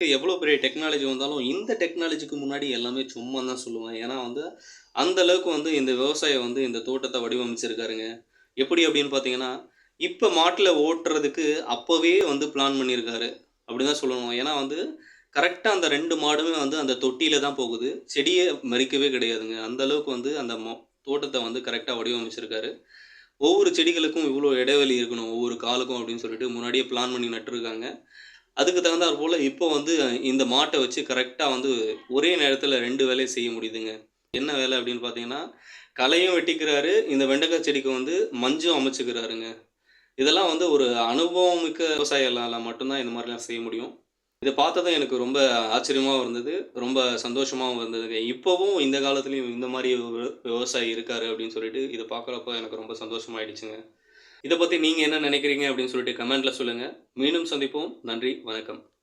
எவ்வளோ பெரிய டெக்னாலஜி வந்தாலும், இந்த டெக்னாலஜிக்கு முன்னாடி எல்லாமே சும்மான்னு தான் சொல்லுவேன். ஏன்னா அந்த அளவுக்கு இந்த விவசாயம் இந்த தோட்டத்த வடிவமைச்சிருக்காருங்க. எப்படி அப்படின்னு பார்த்தீங்கன்னா, இப்ப மாட்டுல ஓட்டுறதுக்கு அப்பவே பிளான் பண்ணியிருக்காரு. அப்படின்னு தான் சொல்லணும். ஏன்னா கரெக்ட்டா அந்த 2 மாடுமே அந்த தொட்டியில தான் போகுது. செடிய மறிக்கவே கிடையாதுங்க. அந்த அளவுக்கு அந்த தோட்டத்த கரெக்ட்டா வடிவமைச்சிருக்காரு. ஒவ்வொரு செடிகளுக்கும் இவ்வளோ இடைவெளி இருக்கணும், ஒவ்வொரு காலுக்கும் அப்படின்னு சொல்லிட்டு முன்னாடியே பிளான் பண்ணி நட்டுருக்காங்க. அதுக்கு தகுந்தாற் போல இப்போ இந்த மாட்ட வச்சு கரெக்ட்டா ஒரே நேரத்தில 2 வேலையும் செய்ய முடியுதுங்க. என்ன வேலை அப்படின்னு பார்த்தீங்கன்னா, களையும் வெட்டிக்கிறாரு, இந்த வெண்டைக்கா செடிக்கு மஞ்சும் அமைச்சுக்கிறாருங்க. இதெல்லாம் ஒரு அனுபவம் மிக்க விவசாயிகளால மட்டும் தான் இந்த மாரிலாம் செய்ய முடியும். இத பார்த்ததும் எனக்கு ரொம்ப ஆச்சரியமாவும் இருந்தது. ரொம்ப சந்தோஷமாவும் இருந்ததுங்க. இப்பவும் இந்த காலத்திலயும் இந்த மாரி ஒரு விவசாயி இருக்காரு அப்படின்னு சொல்லிட்டு, இத பார்க்குறப்போ எனக்கு ரொம்ப சந்தோஷமாயிடுச்சுங்க. இத பத்தி நீங்க என்ன நினைக்கிறீங்க அப்படின்னு சொல்லிட்டு கமெண்ட்ல சொல்லுங்க. மீண்டும் சந்திப்போம். நன்றி, வணக்கம்.